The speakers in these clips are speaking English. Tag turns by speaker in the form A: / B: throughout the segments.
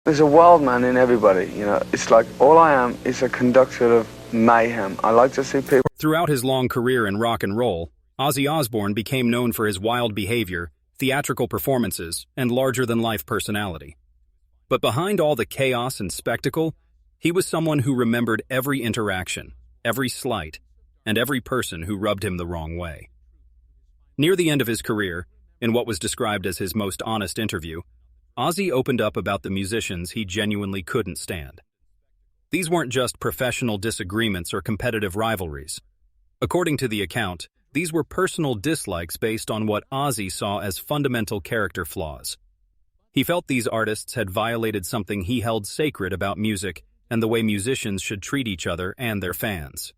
A: There's a wild man in everybody, you know. It's like all I am is a conductor of mayhem. I like to see people.
B: Throughout his long career in rock and roll, Ozzy Osbourne became known for his wild behavior, theatrical performances, and larger-than-life personality. But behind all the chaos and spectacle, he was someone who remembered every interaction, every slight, and every person who rubbed him the wrong way. Near the end of his career, in what was described as his most honest interview, Ozzy opened up about the musicians he genuinely couldn't stand. These weren't just professional disagreements or competitive rivalries. According to the account, these were personal dislikes based on what Ozzy saw as fundamental character flaws. He felt these artists had violated something he held sacred about music and the way musicians should treat each other and their fans.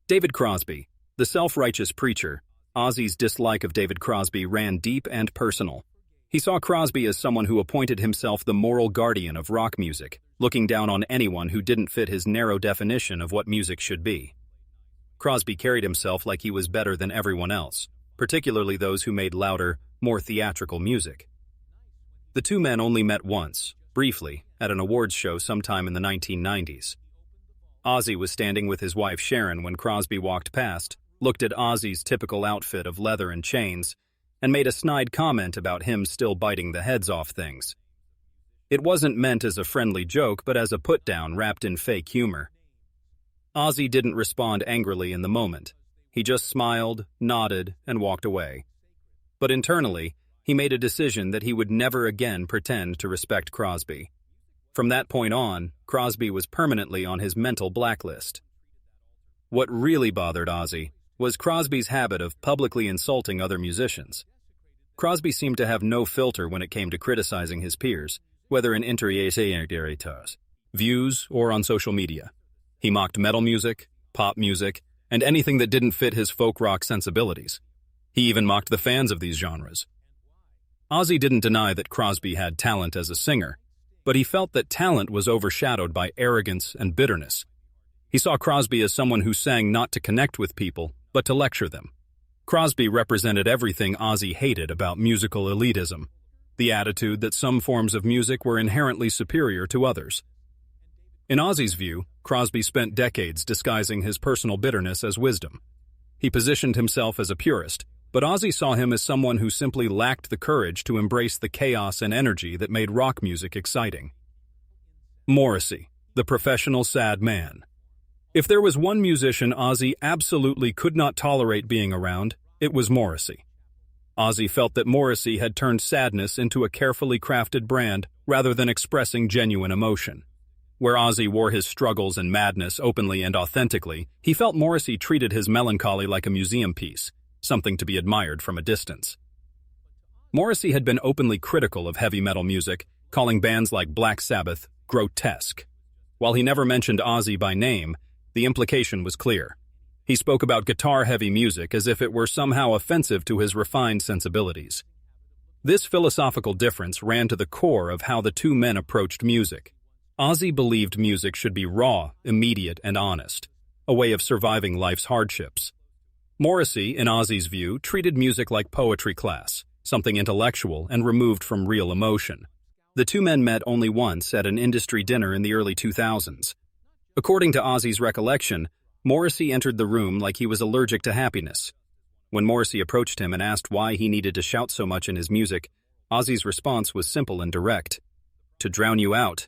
B: David Crosby, the self-righteous preacher. Ozzy's dislike of David Crosby ran deep and personal. He saw Crosby as someone who appointed himself the moral guardian of rock music, looking down on anyone who didn't fit his narrow definition of what music should be. Crosby carried himself like he was better than everyone else, particularly those who made louder, more theatrical music. The two men only met once, briefly, at an awards show sometime in the 1990s. Ozzy was standing with his wife Sharon when Crosby walked past, looked at Ozzy's typical outfit of leather and chains, and made a snide comment about him still biting the heads off things. It wasn't meant as a friendly joke, but as a put-down wrapped in fake humor. Ozzy didn't respond angrily in the moment. He just smiled, nodded, and walked away. But internally, he made a decision that he would never again pretend to respect Crosby. From that point on, Crosby was permanently on his mental blacklist. What really bothered Ozzy was Crosby's habit of publicly insulting other musicians. Crosby seemed to have no filter when it came to criticizing his peers, whether in interviews, views, or on social media. He mocked metal music, pop music, and anything that didn't fit his folk rock sensibilities. He even mocked the fans of these genres. Ozzy didn't deny that Crosby had talent as a singer, but he felt that talent was overshadowed by arrogance and bitterness. He saw Crosby as someone who sang not to connect with people, but to lecture them. Crosby represented everything Ozzy hated about musical elitism, the attitude that some forms of music were inherently superior to others. In Ozzy's view, Crosby spent decades disguising his personal bitterness as wisdom. He positioned himself as a purist, but Ozzy saw him as someone who simply lacked the courage to embrace the chaos and energy that made rock music exciting. Morrissey, the professional sad man. If there was one musician Ozzy absolutely could not tolerate being around, it was Morrissey. Ozzy felt that Morrissey had turned sadness into a carefully crafted brand rather than expressing genuine emotion. Where Ozzy wore his struggles and madness openly and authentically, he felt Morrissey treated his melancholy like a museum piece, something to be admired from a distance. Morrissey had been openly critical of heavy metal music, calling bands like Black Sabbath grotesque. While he never mentioned Ozzy by name, the implication was clear. He spoke about guitar-heavy music as if it were somehow offensive to his refined sensibilities. This philosophical difference ran to the core of how the two men approached music. Ozzy believed music should be raw, immediate, and honest, a way of surviving life's hardships. Morrissey, in Ozzy's view, treated music like poetry class, something intellectual and removed from real emotion. The two men met only once at an industry dinner in the early 2000s. According to Ozzy's recollection, Morrissey entered the room like he was allergic to happiness. When Morrissey approached him and asked why he needed to shout so much in his music, Ozzy's response was simple and direct: "To drown you out."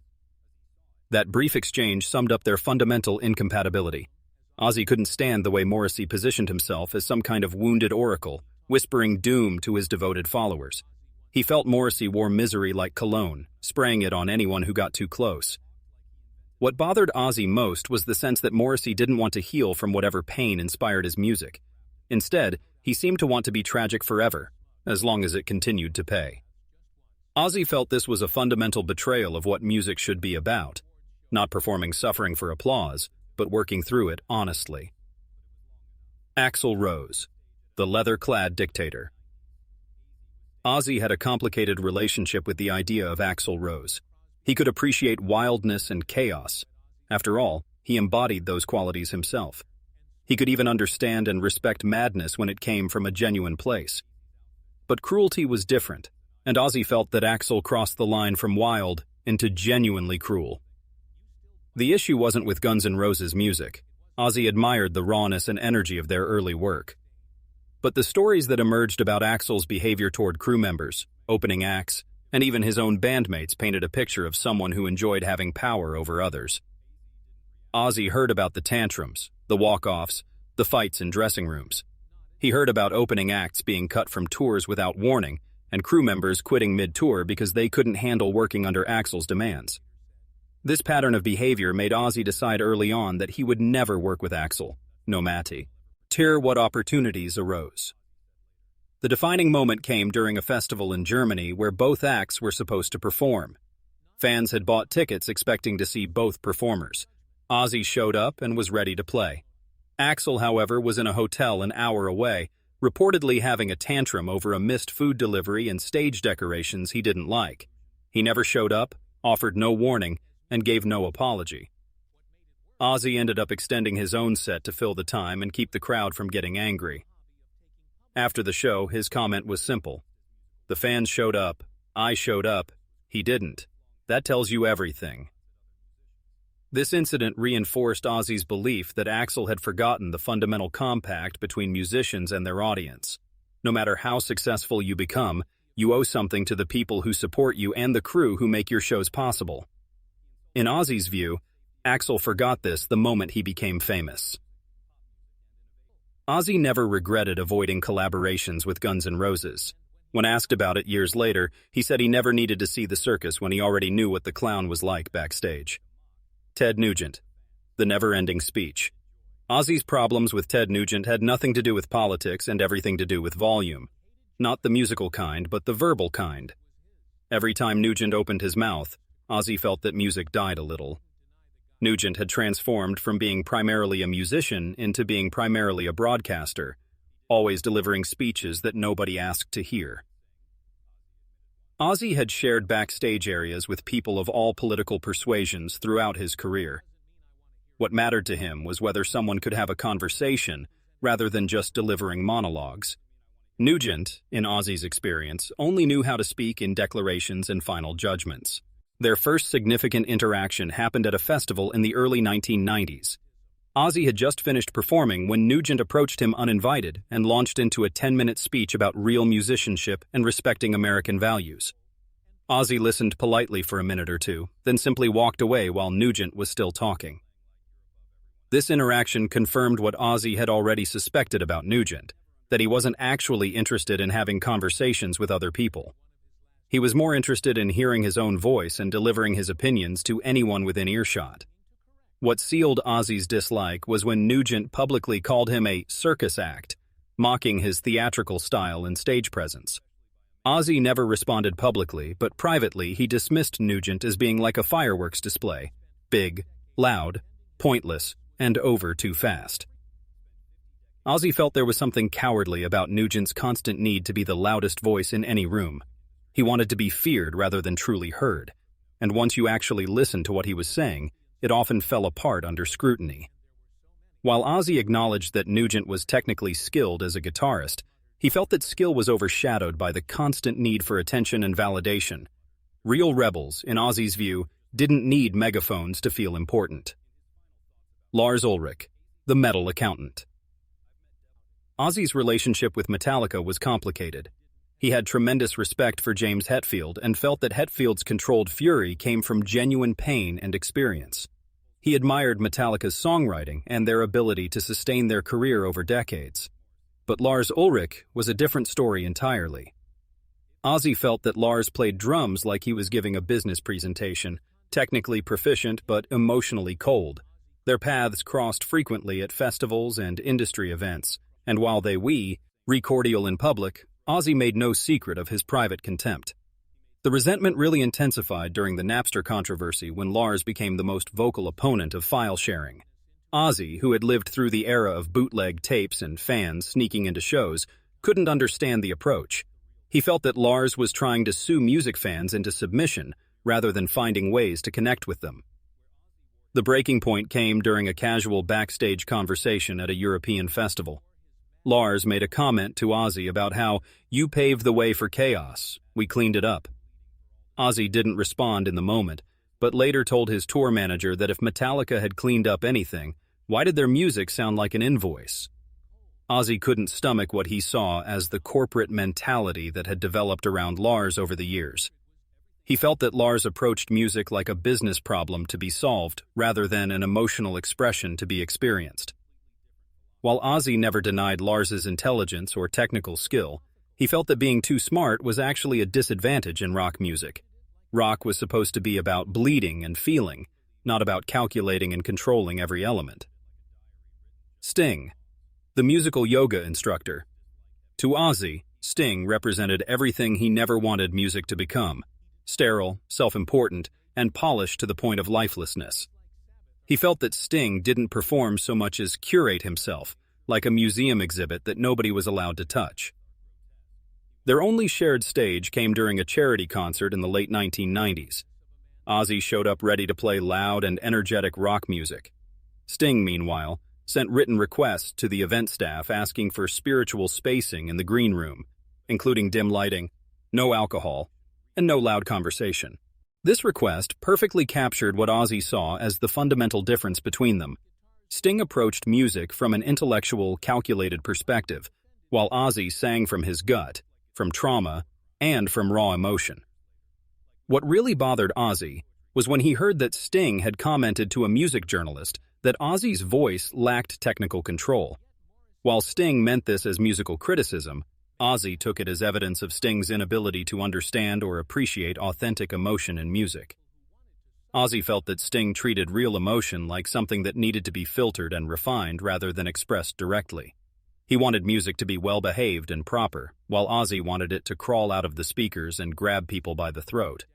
B: That brief exchange summed up their fundamental incompatibility. Ozzy couldn't stand the way Morrissey positioned himself as some kind of wounded oracle, whispering doom to his devoted followers. He felt Morrissey wore misery like cologne, spraying it on anyone who got too close. What bothered Ozzy most was the sense that Morrissey didn't want to heal from whatever pain inspired his music. Instead, he seemed to want to be tragic forever, as long as it continued to pay. Ozzy felt this was a fundamental betrayal of what music should be about, not performing suffering for applause, but working through it honestly. Axl Rose, the leather-clad dictator. Ozzy had a complicated relationship with the idea of Axl Rose. He could appreciate wildness and chaos. After all, he embodied those qualities himself. He could even understand and respect madness when it came from a genuine place. But cruelty was different, and Ozzy felt that Axl crossed the line from wild into genuinely cruel. The issue wasn't with Guns N' Roses' music. Ozzy admired the rawness and energy of their early work. But the stories that emerged about Axl's behavior toward crew members, opening acts, and even his own bandmates painted a picture of someone who enjoyed having power over others. Ozzy heard about the tantrums, the walk-offs, the fights in dressing rooms. He heard about opening acts being cut from tours without warning and crew members quitting mid-tour because they couldn't handle working under Axl's demands. This pattern of behavior made Ozzy decide early on that he would never work with Axl, no matter what opportunities arose. The defining moment came during a festival in Germany where both acts were supposed to perform. Fans had bought tickets expecting to see both performers. Ozzy showed up and was ready to play. Axl, however, was in a hotel an hour away, reportedly having a tantrum over a missed food delivery and stage decorations he didn't like. He never showed up, offered no warning, and gave no apology. Ozzy ended up extending his own set to fill the time and keep the crowd from getting angry. After the show, his comment was simple. The fans showed up, I showed up, he didn't. That tells you everything. This incident reinforced Ozzy's belief that Axl had forgotten the fundamental compact between musicians and their audience. No matter how successful you become, you owe something to the people who support you and the crew who make your shows possible. In Ozzy's view, Axl forgot this the moment he became famous. Ozzy never regretted avoiding collaborations with Guns N' Roses. When asked about it years later, he said he never needed to see the circus when he already knew what the clown was like backstage. Ted Nugent, the never-ending speech. Ozzy's problems with Ted Nugent had nothing to do with politics and everything to do with volume. Not the musical kind, but the verbal kind. Every time Nugent opened his mouth, Ozzy felt that music died a little. Nugent had transformed from being primarily a musician into being primarily a broadcaster, always delivering speeches that nobody asked to hear. Ozzy had shared backstage areas with people of all political persuasions throughout his career. What mattered to him was whether someone could have a conversation rather than just delivering monologues. Nugent, in Ozzy's experience, only knew how to speak in declarations and final judgments. Their first significant interaction happened at a festival in the early 1990s. Ozzy had just finished performing when Nugent approached him uninvited and launched into a 10-minute speech about real musicianship and respecting American values. Ozzy listened politely for a minute or two, then simply walked away while Nugent was still talking. This interaction confirmed what Ozzy had already suspected about Nugent, that he wasn't actually interested in having conversations with other people. He was more interested in hearing his own voice and delivering his opinions to anyone within earshot. What sealed Ozzy's dislike was when Nugent publicly called him a circus act, mocking his theatrical style and stage presence. Ozzy never responded publicly, but privately he dismissed Nugent as being like a fireworks display, big, loud, pointless, and over too fast. Ozzy felt there was something cowardly about Nugent's constant need to be the loudest voice in any room. He wanted to be feared rather than truly heard, and once you actually listened to what he was saying, it often fell apart under scrutiny. While Ozzy acknowledged that Nugent was technically skilled as a guitarist, he felt that skill was overshadowed by the constant need for attention and validation. Real rebels, in Ozzy's view, didn't need megaphones to feel important. Lars Ulrich, the metal accountant. Ozzy's relationship with Metallica was complicated. He had tremendous respect for James Hetfield and felt that Hetfield's controlled fury came from genuine pain and experience. He admired Metallica's songwriting and their ability to sustain their career over decades. But Lars Ulrich was a different story entirely. Ozzy felt that Lars played drums like he was giving a business presentation, technically proficient but emotionally cold. Their paths crossed frequently at festivals and industry events, and while they were cordial in public, Ozzy made no secret of his private contempt. The resentment really intensified during the Napster controversy when Lars became the most vocal opponent of file sharing. Ozzy, who had lived through the era of bootleg tapes and fans sneaking into shows, couldn't understand the approach. He felt that Lars was trying to sue music fans into submission rather than finding ways to connect with them. The breaking point came during a casual backstage conversation at a European festival. Lars made a comment to Ozzy about how, "You paved the way for chaos. We cleaned it up." Ozzy didn't respond in the moment, but later told his tour manager that if Metallica had cleaned up anything, why did their music sound like an invoice? Ozzy couldn't stomach what he saw as the corporate mentality that had developed around Lars over the years. He felt that Lars approached music like a business problem to be solved rather than an emotional expression to be experienced. While Ozzy never denied Lars's intelligence or technical skill, he felt that being too smart was actually a disadvantage in rock music. Rock was supposed to be about bleeding and feeling, not about calculating and controlling every element. Sting, the musical yoga instructor. To Ozzy, Sting represented everything he never wanted music to become: sterile, self-important, and polished to the point of lifelessness. He felt that Sting didn't perform so much as curate himself, like a museum exhibit that nobody was allowed to touch. Their only shared stage came during a charity concert in the late 1990s. Ozzy showed up ready to play loud and energetic rock music. Sting, meanwhile, sent written requests to the event staff asking for spiritual spacing in the green room, including dim lighting, no alcohol, and no loud conversation. This request perfectly captured what Ozzy saw as the fundamental difference between them. Sting approached music from an intellectual, calculated perspective, while Ozzy sang from his gut, from trauma, and from raw emotion. What really bothered Ozzy was when he heard that Sting had commented to a music journalist that Ozzy's voice lacked technical control. While Sting meant this as musical criticism, Ozzy took it as evidence of Sting's inability to understand or appreciate authentic emotion in music. Ozzy felt that Sting treated real emotion like something that needed to be filtered and refined rather than expressed directly. He wanted music to be well-behaved and proper, while Ozzy wanted it to crawl out of the speakers and grab people by the throat.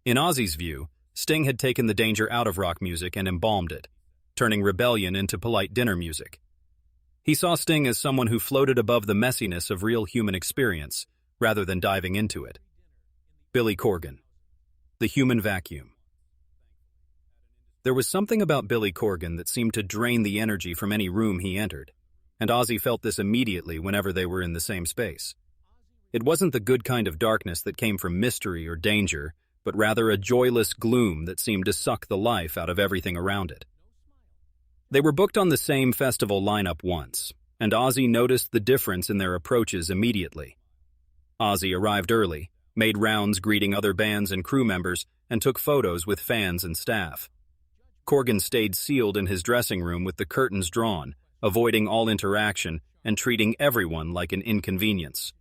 B: In Ozzy's view, Sting had taken the danger out of rock music and embalmed it, turning rebellion into polite dinner music. He saw Sting as someone who floated above the messiness of real human experience, rather than diving into it. Billy Corgan, the human vacuum. There was something about Billy Corgan that seemed to drain the energy from any room he entered, and Ozzy felt this immediately whenever they were in the same space. It wasn't the good kind of darkness that came from mystery or danger, but rather a joyless gloom that seemed to suck the life out of everything around it. They were booked on the same festival lineup once, and Ozzy noticed the difference in their approaches immediately. Ozzy arrived early, made rounds greeting other bands and crew members, and took photos with fans and staff. Corgan stayed sealed in his dressing room with the curtains drawn, avoiding all interaction and treating everyone like an inconvenience.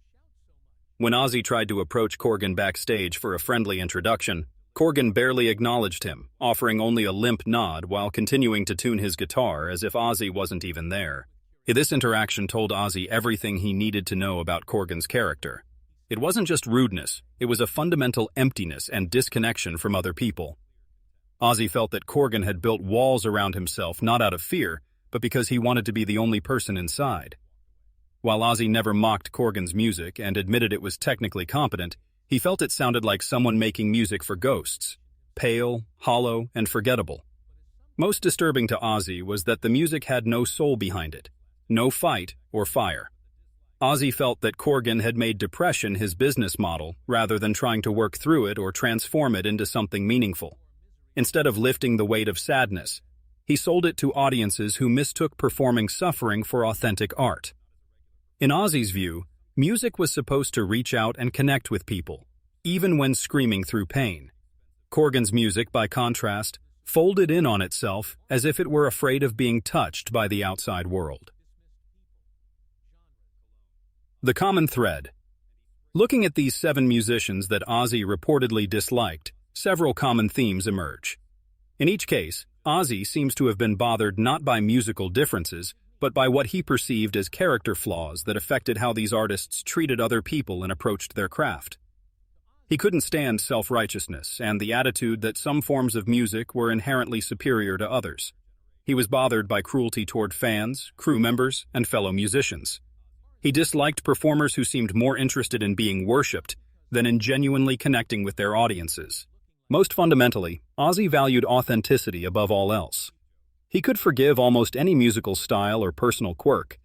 B: When Ozzy tried to approach Corgan backstage for a friendly introduction, Corgan barely acknowledged him, offering only a limp nod while continuing to tune his guitar as if Ozzy wasn't even there. This interaction told Ozzy everything he needed to know about Corgan's character. It wasn't just rudeness, it was a fundamental emptiness and disconnection from other people. Ozzy felt that Corgan had built walls around himself not out of fear, but because he wanted to be the only person inside. While Ozzy never mocked Corgan's music and admitted it was technically competent, he felt it sounded like someone making music for ghosts, pale, hollow, and forgettable. Most disturbing to Ozzy was that the music had no soul behind it, no fight or fire. Ozzy felt that Corgan had made depression his business model rather than trying to work through it or transform it into something meaningful. Instead of lifting the weight of sadness, he sold it to audiences who mistook performing suffering for authentic art. In Ozzy's view, music was supposed to reach out and connect with people, even when screaming through pain. Corgan's music, by contrast, folded in on itself as if it were afraid of being touched by the outside world. The common thread. Looking at these 7 musicians that Ozzy reportedly disliked, several common themes emerge. In each case, Ozzy seems to have been bothered not by musical differences, but by what he perceived as character flaws that affected how these artists treated other people and approached their craft. He couldn't stand self-righteousness and the attitude that some forms of music were inherently superior to others. He was bothered by cruelty toward fans, crew members, and fellow musicians. He disliked performers who seemed more interested in being worshipped than in genuinely connecting with their audiences. Most fundamentally, Ozzy valued authenticity above all else. He could forgive almost any musical style or personal quirk,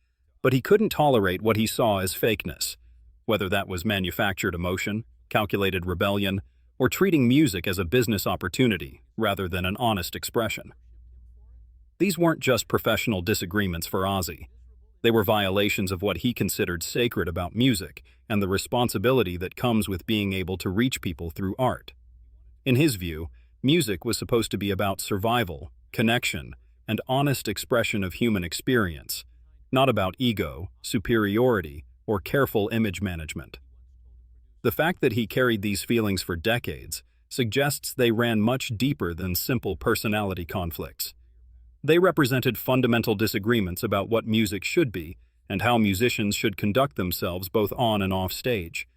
B: but he couldn't tolerate what he saw as fakeness, whether that was manufactured emotion, calculated rebellion, or treating music as a business opportunity rather than an honest expression. These weren't just professional disagreements for Ozzy. They were violations of what he considered sacred about music and the responsibility that comes with being able to reach people through art. In his view, music was supposed to be about survival, connection, and honest expression of human experience, not about ego, superiority, or careful image management. The fact that he carried these feelings for decades suggests they ran much deeper than simple personality conflicts. They represented fundamental disagreements about what music should be and how musicians should conduct themselves both on and off stage.